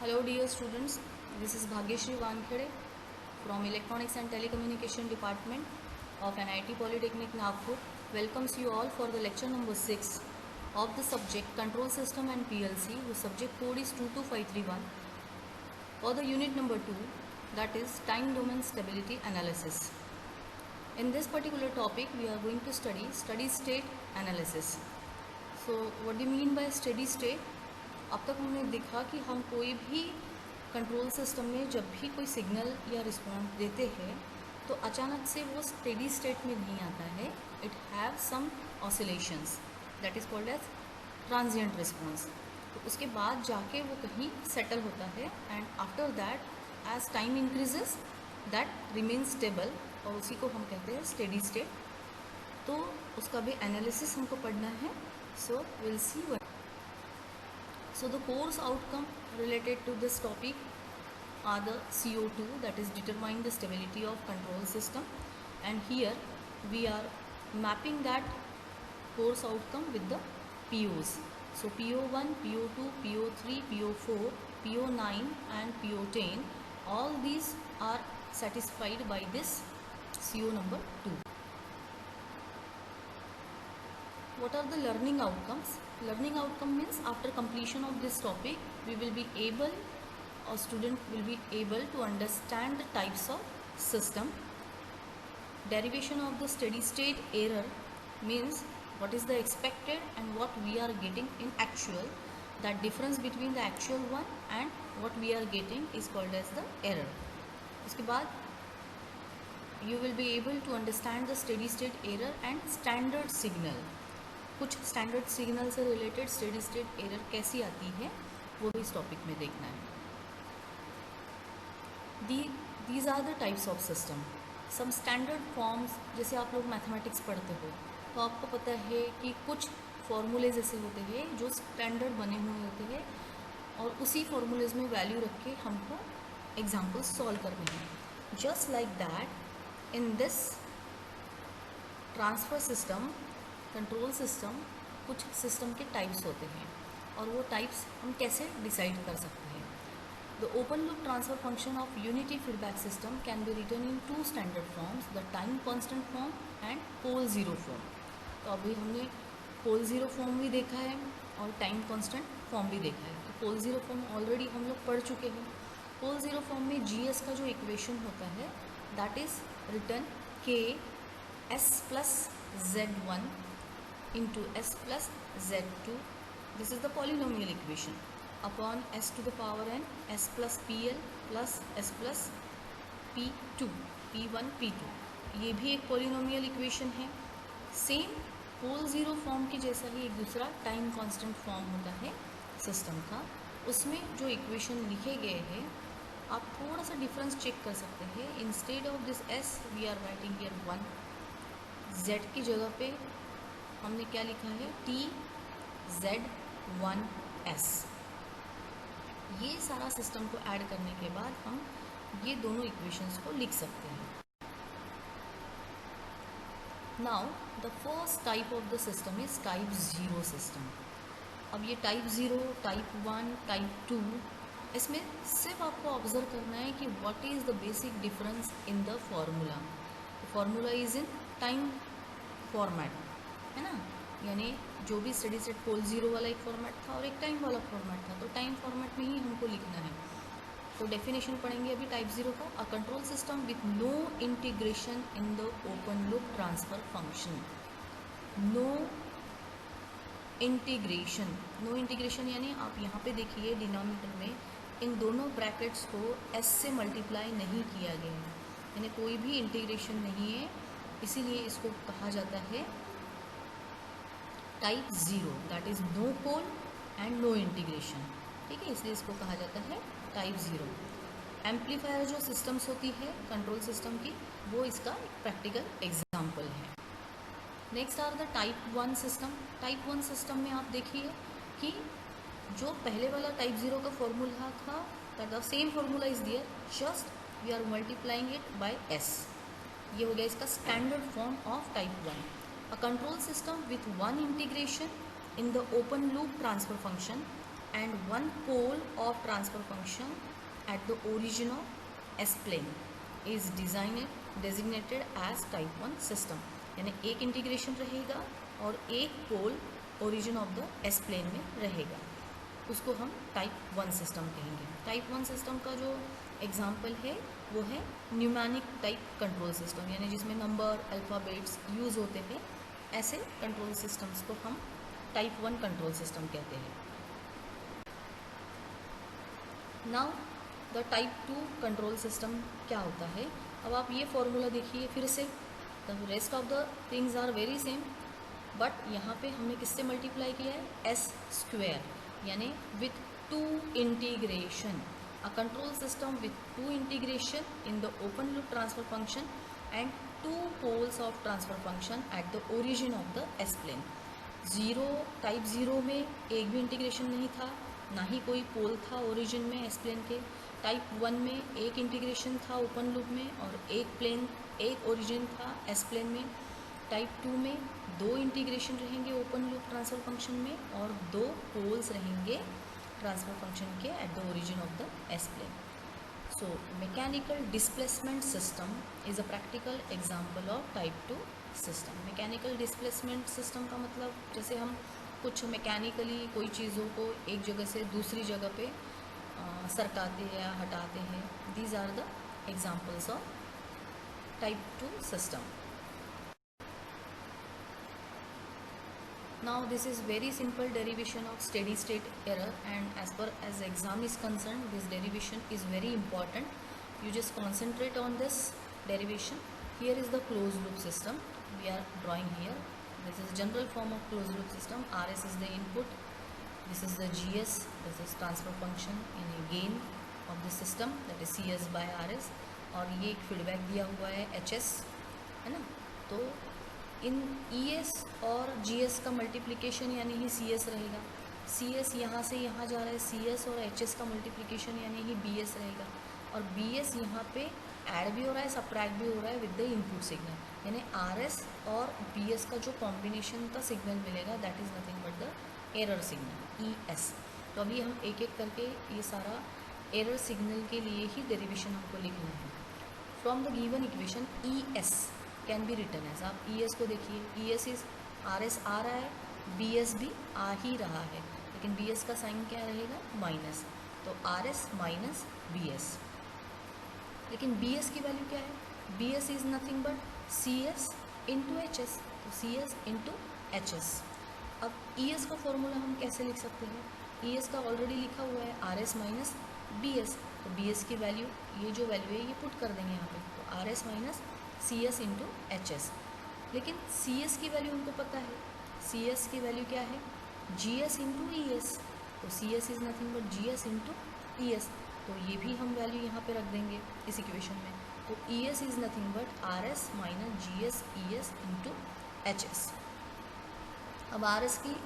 Hello dear students, this is Bhagyashree Wankhede from Electronics and Telecommunication Department of NIT Polytechnic Nagpur. Welcomes you all for the lecture number 6 of the subject Control System and PLC, whose subject code is 22531, for the unit number 2, that is Time Domain Stability Analysis. In this particular topic we are going to study steady state analysis. So what do you mean by steady state? अब तक हमने देखा कि हम कोई भी control system में जब भी कोई सिग्नल या रिस्पॉन्स देते हैं तो अचानक से वो स्टेडी स्टेट में नहीं आता है. It have some oscillations, that is called as transient response. तो उसके बाद जाके वो कहीं सेटल होता है and after that as time increases that remain stable, और उसी को हम कहते हैं स्टेडी स्टेट. तो उसका भी एनालिसिस हमको पढ़ना है. So will see what. So the course outcome related to this topic are the CO2, that is determine the stability of control system, and here we are mapping that course outcome with the POs. So PO1, PO2, PO3, PO4, PO9 and PO10, all these are satisfied by this CO number 2. What are the learning outcomes? Learning outcome means after completion of this topic we will be able, or student will be able to understand the types of system. Derivation of the steady state error means what is the expected and what we are getting in actual. That difference between the actual one and what we are getting is called as the error. उसके बाद you will be able to understand the steady state error and standard signal. कुछ standard signal से related steady state error कैसी आती है वो भी इस टॉपिक में देखना है. These are the types of system. Some standard forms, जैसे आप लोग मैथमेटिक्स पढ़ते हो तो आपको पता है कि कुछ फॉर्मूलेज ऐसे होते हैं जो स्टैंडर्ड बने हुए होते हैं और उसी फॉर्मूलेज में वैल्यू रख के हमको एग्जाम्पल्स सॉल्व करने हैं. Just like that in this transfer system, control system, कुछ सिस्टम के टाइप्स होते हैं और वो टाइप्स हम कैसे डिसाइड कर सकते हैं. The open loop transfer function of unity feedback system can be written in 2 standard forms, the time constant form and pole zero form. तो अभी हमने पोल ज़ीरो फॉर्म भी देखा है और टाइम कांस्टेंट फॉर्म भी देखा है. तो पोल ज़ीरो फॉर्म ऑलरेडी हम लोग पढ़ चुके हैं. पोल ज़ीरो फॉर्म में GS का जो इक्वेशन होता है that is written K S plus Z1 into S plus Z2, this is the polynomial equation, upon S to the power n S plus PL plus S plus P2, P1 P2. ये भी एक polynomial equation है. Same pole zero form के जैसा ही एक दूसरा time constant form होता है सिस्टम का. उसमें जो इक्वेशन लिखे गए हैं आप थोड़ा सा डिफरेंस चेक कर सकते हैं. Instead of this S we are writing here 1, Z की जगह पे हमने क्या लिखा है TZ1S. ये सारा सिस्टम को ऐड करने के बाद हम ये दोनों इक्वेशंस को लिख सकते हैं. Now the first type of the system is type 0 system. अब ये टाइप 0, टाइप 1, टाइप 2, इसमें सिर्फ आपको ऑब्जर्व करना है कि what is the basic difference in the formula. Formula is in time format, है ना. यानी जो भी स्टडी सेट पोल ज़ीरो वाला एक फॉर्मेट था और एक टाइम वाला फॉर्मेट था, तो टाइम फॉर्मेट में ही हमको लिखना है. तो डेफिनेशन पढ़ेंगे अभी टाइप 0 का. A control system with no integration in the open loop transfer function. No integration, no integration यानी आप यहाँ पे देखिए डिनोमिनेटर में इन दोनों ब्रैकेट्स को S से मल्टीप्लाई नहीं किया गया है, यानी कोई भी इंटीग्रेशन नहीं है. इसीलिए इसको कहा जाता है type 0, that is no pole and no integration. ठीक है, इसलिए इसको कहा जाता है टाइप 0. एम्पलीफायर जो सिस्टम्स होती है कंट्रोल सिस्टम की, वो इसका प्रैक्टिकल एग्जाम्पल है. Next are the type 1 system. Type 1 system में आप देखिए कि जो पहले वाला टाइप 0 का फॉर्मूला था that the same formula is there, just we are multiplying it by S. ये हो गया इसका standard form of type 1. A control system with one integration in the open loop transfer function and one pole of transfer function at the origin of S plane is designated as type 1 system. यानी एक integration रहेगा और एक pole origin of the S plane में रहेगा, उसको हम type 1 system कहेंगे. टाइप 1 सिस्टम का जो एग्जाम्पल है वो है न्यूमैनिक टाइप कंट्रोल सिस्टम, यानी जिसमें नंबर अल्फ़ाबेट्स यूज़ होते हैं. ऐसे कंट्रोल सिस्टम्स को हम टाइप 1 कंट्रोल सिस्टम कहते हैं. Now the type 2 control system क्या होता है. अब आप ये फॉर्मूला देखिए फिर से. The rest of the things are very same, but यहाँ पे हमने किससे मल्टीप्लाई किया है, एस स्क्वेयर, यानी with 2 integration. A control system with 2 integration in the open loop transfer function and 2 poles of transfer function at the origin of the S plane. Type 0 में एक भी इंटीग्रेशन नहीं था, ना ही कोई पोल था ओरिजिन में एस प्लेन के. टाइप 1 में एक इंटीग्रेशन था ओपन लूप में और एक ओरिजिन था एस प्लेन में. टाइप 2 में 2 इंटीग्रेशन रहेंगे ओपन लूप ट्रांसफर फंक्शन में और 2 पोल्स रहेंगे ट्रांसफर फंक्शन के at the origin of the S plane. So mechanical displacement system is a practical example of type 2 system. Mechanical displacement system का मतलब जैसे हम कुछ मैकेनिकली कोई चीज़ों को एक जगह से दूसरी जगह पे सरकाते हैं या हटाते हैं. These are the examples of type 2 system. Now this is very simple derivation of steady state error, and as far as exam is concerned, this derivation is very important. You just concentrate on this derivation. Here is the closed loop system we are drawing here. This is general form of closed loop system. RS is the input, this is the GS, this is transfer function in a gain of the system, that is CS by RS, और ये एक feedback दिया हुआ है HS, है ना. तो इन ES और GS का मल्टीप्लिकेशन यानी ही CS रहेगा. CS यहाँ से यहाँ जा रहा है, CS और HS का मल्टीप्लिकेशन यानी ही BS रहेगा. और BS यहाँ पे ऐड भी हो रहा है, सब्ट्रैक्ट भी हो रहा है विद द इनपुट सिग्नल, यानी RS और BS का जो कॉम्बिनेशन का सिग्नल मिलेगा that is nothing but the error signal ES. तो अभी हम एक एक करके ये सारा एरर सिग्नल के लिए ही डेरिवेशन हमको लिखना है. From the given equation ES can be return as, आप ES को देखिए, ES इज RS आ रहा है, BS भी आ ही रहा है, लेकिन BS का साइन क्या रहेगा, माइनस. तो RS माइनस BS. लेकिन BS की वैल्यू क्या है, BS is nothing but CS into HS. तो CS इंटू HS. अब ES का फॉर्मूला हम कैसे लिख सकते हैं, ES का ऑलरेडी लिखा हुआ है RS माइनस BS. तो BS की वैल्यू, ये जो वैल्यू है ये पुट कर देंगे यहाँ पे. तो RS minus CS into HS. लेकिन CS की वैल्यू हमको पता है, CS की वैल्यू क्या है, GS इंटू ES. तो CS is nothing but GS into ES. तो ये भी हम वैल्यू यहाँ पे रख देंगे इस इक्वेशन में. तो ES is nothing but RS minus GS ES into HS. अब RS की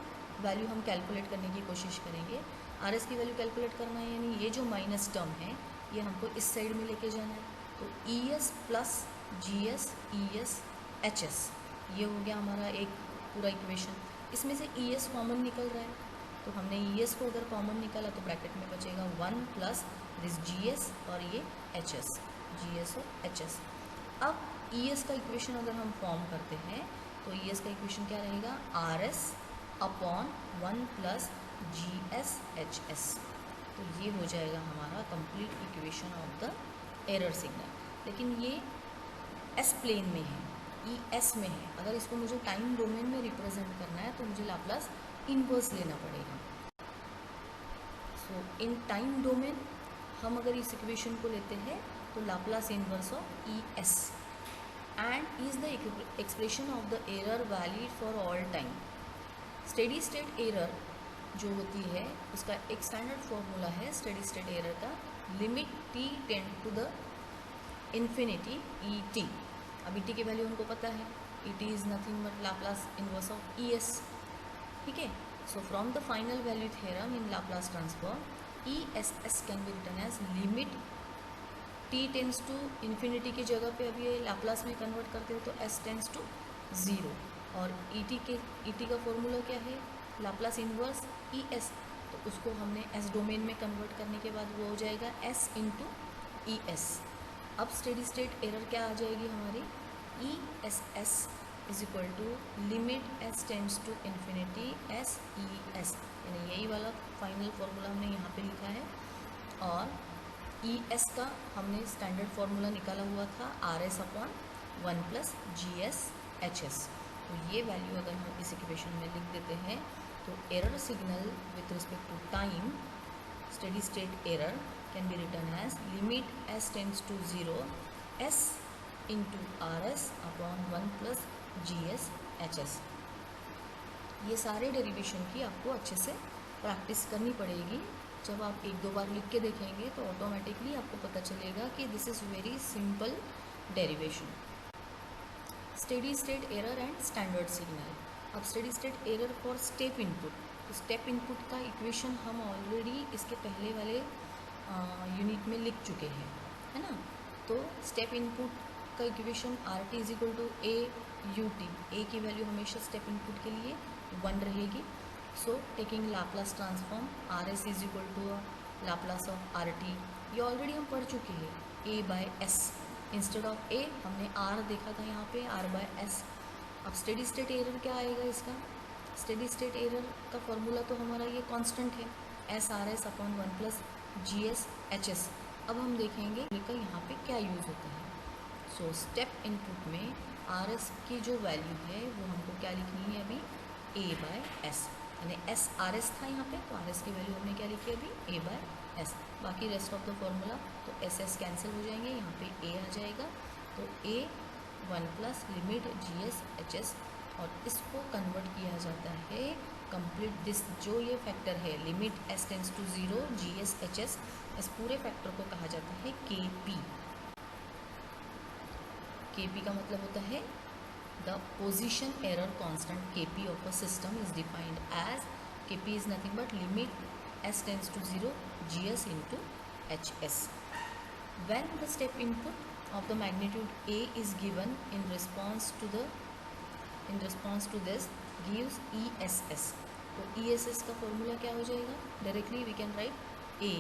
वैल्यू हम कैलकुलेट करने की कोशिश करेंगे. RS की वैल्यू कैलकुलेट करना है यानी ये जो माइनस टर्म है ये हमको इस साइड में लेके जाना है. तो ES plus GS ES HS, ये हो गया हमारा एक पूरा इक्वेशन. इसमें से ES कॉमन निकल रहा है, तो हमने ES को अगर कॉमन निकाला तो ब्रैकेट में बचेगा 1 प्लस दिस GS और ये HS, GS और HS. अब ES का इक्वेशन अगर हम फॉर्म करते हैं तो ES का इक्वेशन क्या रहेगा, RS upon 1 plus GS HS. तो ये हो जाएगा हमारा complete equation of the error signal. लेकिन ये एस प्लेन में है, ES में है. अगर इसको मुझे टाइम डोमेन में रिप्रेजेंट करना है तो मुझे लाप्लास इनवर्स लेना पड़ेगा. सो इन टाइम डोमेन हम अगर इस इक्वेशन को लेते हैं तो Laplace inverse of ES and is the expression of the error valid for all time. Steady state error जो होती है उसका एक स्टैंडर्ड फॉर्मूला है स्टेडी स्टेट एरर का, limit T tend to the infinity ET. अब ET की value हमको पता है, ET is nothing but Laplace inverse of ES. ठीक है. So from the final value theorem in Laplace transform ESS can be written as limit T tends to infinity की जगह पे अभी ये लाप्लास में कन्वर्ट करते हो तो S टेंड्स टू 0. और ET का फॉर्मूला क्या है, लाप्लास इनवर्स ES. तो उसको हमने एस डोमेन में कन्वर्ट करने के बाद वो हो जाएगा एस इंटू ई एस। अब स्टेडी स्टेट एरर क्या आ जाएगी हमारी, E S S is equal to limit S tends to infinity S E S, यानी यही वाला फाइनल फार्मूला हमने यहाँ पे लिखा है। और ई एस का हमने स्टैंडर्ड फार्मूला निकाला हुआ था are S upon 1 plus G S H S. तो ये वैल्यू अगर हम इस इक्वेशन में लिख देते हैं तो error signal with respect to time, steady state error can be return as limit S tends to 0 S into R S upon 1 plus G S H S. ये सारे डेरिवेशन की आपको अच्छे से प्रैक्टिस करनी पड़ेगी। जब आप एक दो बार लिख के देखेंगे तो ऑटोमेटिकली आपको पता चलेगा कि this is very simple derivation. Steady state error and standard signal. अब steady state error for step input, step input का इक्वेशन हम ऑलरेडी इसके पहले वाले यूनिट में लिख चुके हैं, है ना। तो स्टेप इनपुट का equation R T is equal to A U T, A की वैल्यू हमेशा स्टेप इनपुट के लिए 1 रहेगी। So taking Laplace transform R S is equal to Laplace of R T, ये ऑलरेडी हम पढ़ चुके हैं, A by S instead of A हमने आर देखा था यहाँ पे, आर बाय एस। अब स्टेडी स्टेट एरर क्या आएगा इसका, स्टेडी स्टेट एरर का फॉर्मूला तो हमारा ये कांस्टेंट है S R S upon 1 plus G S H S. अब हम देखेंगे का यहाँ पे क्या यूज़ होता है। सो स्टेप इनपुट में आर एस की जो वैल्यू है वो हमको क्या लिखनी है अभी, ए बाय एस, यानी एस आर एस था यहाँ पे, तो आर एस की वैल्यू हमने क्या लिखी है अभी, ए बाय एस। बाकी रेस्ट ऑफ द फॉर्मूला तो एस एस कैंसिल हो जाएंगे, यहाँ पे ए आ जाएगा, तो ए 1 प्लस लिमिट जी एस एच एस, और इसको कन्वर्ट किया जाता है कंप्लीट दिस जो ये फैक्टर है limit S tends to 0 G S H S, इस पूरे फैक्टर को कहा जाता है के पी। के पी का मतलब होता है the position error constant K P of a system is defined as, K P is nothing but limit S tends to 0 G S into H S. When the step input of the magnitude A is given in response to this gives ESS, तो ESS का formula क्या हो जाएगा, directly we can write A,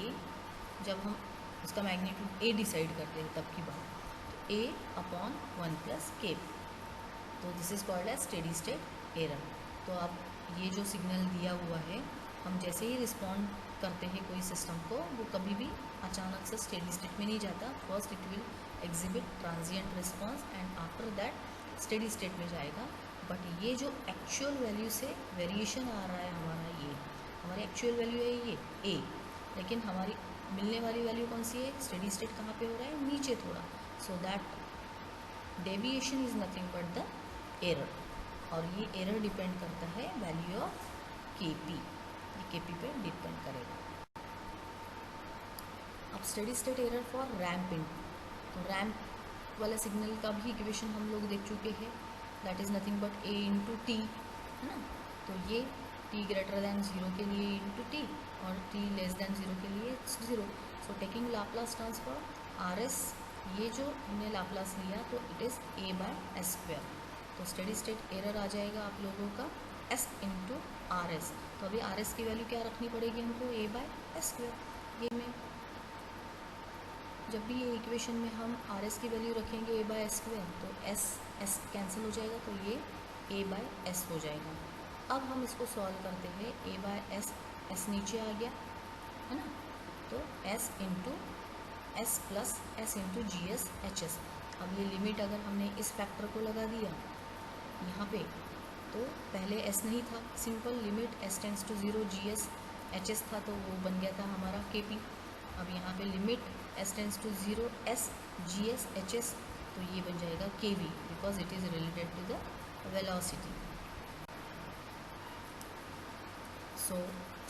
जब हम उसका magnitude A decide करते हैं तब की बात, तो A अपॉन 1 प्लस के, तो this is called as steady state error. तो अब ये जो सिग्नल दिया हुआ है, हम जैसे ही रिस्पॉन्ड करते हैं कोई सिस्टम को, वो कभी भी अचानक से स्टेडी स्टेट में नहीं जाता। First it will exhibit transient response and after that steady state में जाएगा। बट ये जो एक्चुअल वैल्यू से वेरिएशन आ रहा है हमारा, ये हमारी एक्चुअल वैल्यू है ये ए, लेकिन हमारी मिलने वाली वैल्यू कौन सी है, स्टेडी स्टेट कहाँ पे हो रहा है, नीचे थोड़ा। So that deviation is nothing but the error, और ये एरर डिपेंड करता है वैल्यू ऑफ के पी, के पी पे डिपेंड करेगा। अब steady state error for ramp input, तो रैम्प वाला सिग्नल का भी इक्वेशन हम लोग देख चुके हैं, that is nothing but A into T, है ना। तो ये टी ग्रेटर दैन 0 के लिए इंटू टी और टी लेस दैन 0 के लिए 0। सो taking Laplace transform R S, ये जो हमने लाप्लास लिया तो it is a by S square, तो स्टेडी स्टेट एरर आ जाएगा आप लोगों का एस इंटू आर एस। तो अभी आर एस की वैल्यू क्या रखनी पड़ेगी हमको, ए बाय एस स्क्वायर। ये में जब भी ये इक्वेशन में हम आर एस की वैल्यू रखेंगे ए बाय एस स्क्वायर, तो एस एस कैंसिल हो जाएगा, तो ये ए बाय एस हो जाएगा। अब हम इसको सॉल्व करते हैं, ए बाय एस, एस नीचे आ गया है ना, तो S into S plus S into जी एस एच एस। अब ये लिमिट अगर हमने इस फैक्टर को लगा दिया यहाँ पे, तो पहले एस नहीं था, simple limit S tends to 0 G S H S था, तो वो बन गया था हमारा के पी। अब यहाँ पे limit S tends to 0 S G S H S, तो ये बन जाएगा K V, because it is related to the velocity. So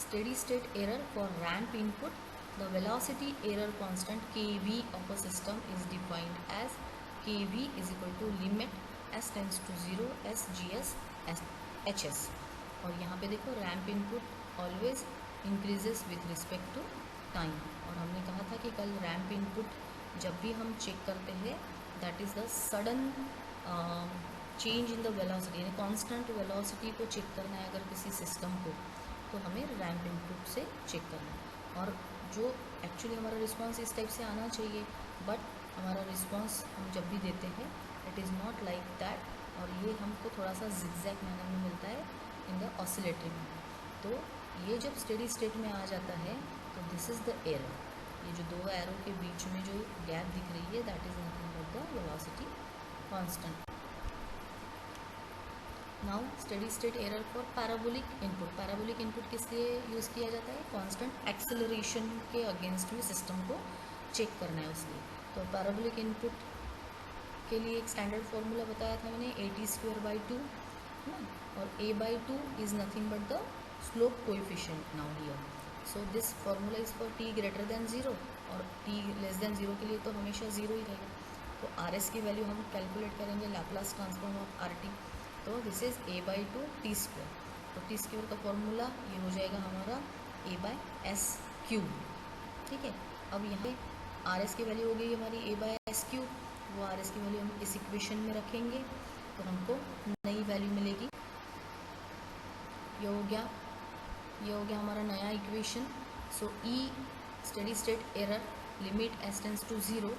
steady state error for ramp input, the velocity error constant K V of a system is defined as K V is equal to limit S tends to 0 S G S H S. और यहाँ पे देखो ramp input always increases with respect to time, और हमने कहा था कि कल रैम्प इनपुट जब भी हम चेक करते हैं that is the sudden change in the velocity, यानी कांस्टेंट वेलोसिटी को चेक करना है अगर किसी सिस्टम को, तो तो हमें रैंप इनपुट से चेक करना है। और जो एक्चुअली हमारा रिस्पॉन्स इस टाइप से आना चाहिए, बट हमारा रिस्पॉन्स हम जब भी देते हैं it is not like that, और ये हमको थोड़ा सा जिगजैग मैनर में मिलता है इन द ऑसिलेटरी मैनर। तो ये जब स्टेडी स्टेट में आ जाता है तो दिस इज़ द एरर। ये जो दो एरो के बीच में जो गैप दिख रही है that is nothing but the velocity constant. Now steady state error for parabolic input. Parabolic input किस लिए यूज़ किया जाता है? कांस्टेंट एक्सेलरेशन के अगेंस्ट में सिस्टम को चेक करना है उसलिए। तो पैराबोलिक इनपुट के लिए एक स्टैंडर्ड फार्मूला बताया था मैंने, AT²/2 है ना, और A/2 is nothing but the slope coefficient now here. So this formula is for t greater than 0, और t लेस देन 0 के लिए तो हमेशा 0 ही रहेगा। तो RS की वैल्यू हम कैलकुलेट करेंगे लैप्लास ट्रांसफॉर्म ऑफ RT। तो दिस इज़ A/2 t²। तो t² का फॉर्मूला ये हो जाएगा हमारा A/s³। ठीक है, अब यहाँ पे RS की वैल्यू हो गई हमारी A/s³। वो RS की वैल्यू हम इस इक्वेशन में रखेंगे तो हमको नई वैल्यू मिलेगी। ये हो गया हमारा नया equation. So E steady state error limit s tends to 0,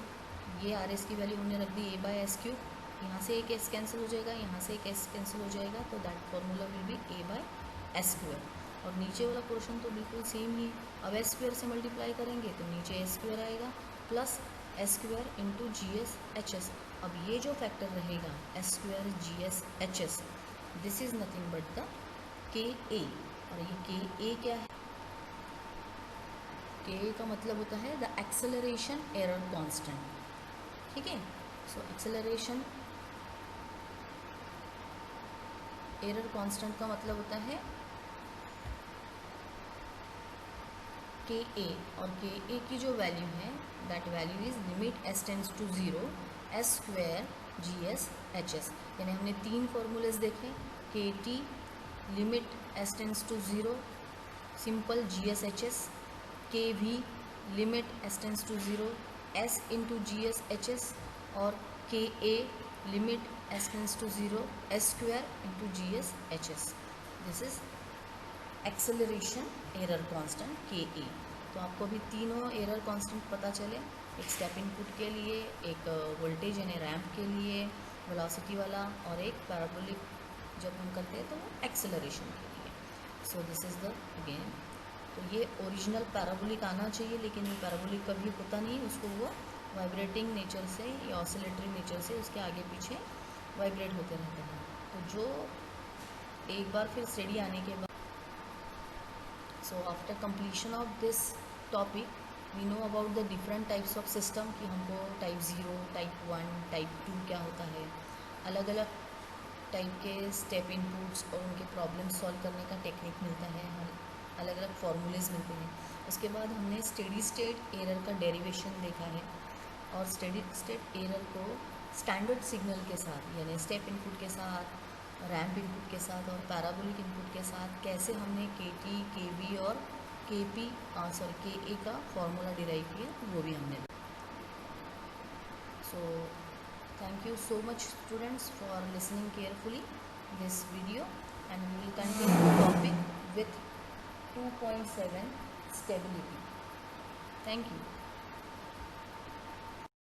ये RS की वैल्यू हमने रख दी A/s³। यहाँ से एक s कैंसिल हो जाएगा, यहाँ से एक s कैंसिल हो जाएगा, तो that formula will be A/s²। और नीचे वाला पोर्शन तो बिल्कुल सेम ही, अब s² से मल्टीप्लाई करेंगे तो नीचे s² आएगा प्लस s² इंटू GS/HS। अब ये जो फैक्टर रहेगा s² GS/HS, this is nothing but the KA। और ये KA क्या है? KA का मतलब होता है द एक्सेलरेशन एरर कांस्टेंट। ठीक है, सो एक्सेलरेशन एरर कांस्टेंट का मतलब होता है KA, और KA की जो वैल्यू है that value is limit s tends to 0 s² GS/HS। यानी हमने तीन फॉर्मूलेज देखे, KT limit s tends to 0 simple GS/HS, KV limit s tends to 0 s into GS/HS, और KA limit s tends to 0 s² into GS/HS। This is acceleration error constant KA। तो आपको अभी तीनों error constant पता चले, एक step input के लिए, एक वोल्टेज यानी रैंप के लिए वेलोसिटी वाला, और एक पैराबोलिक जब हम करते हैं तो वो एक्सेलरेशन के लिए। So this is the again, तो ये ओरिजिनल पैराबोलिक आना चाहिए, लेकिन ये पैराबोलिक कभी होता नहीं, उसको वो वाइब्रेटिंग नेचर से या ऑसिलेटरी नेचर से उसके आगे पीछे वाइब्रेट होते रहते हैं। तो जो एक बार फिर स्टडी आने के बाद, so after completion of this topic we know about the different types of system कि हमको टाइप 0, टाइप 1, टाइप 2 क्या होता है, अलग अलग टाइप के स्टेप इनपुट्स और उनके प्रॉब्लम सॉल्व करने का टेक्निक मिलता है, अलग अलग फार्मूलेज मिलते हैं। उसके बाद हमने स्टेडी स्टेट एरर का डेरिवेशन देखा है, और स्टेडी स्टेट एरर को स्टैंडर्ड सिग्नल के साथ यानी स्टेप इनपुट के साथ, रैंप इनपुट के साथ और पैराबोलिक इनपुट के साथ कैसे हमने KT, KV और KA का फॉर्मूला डिराइव किया वो भी हमने। So thank you so much students for listening carefully this video, and we will continue topic with 2.7 stability. Thank you.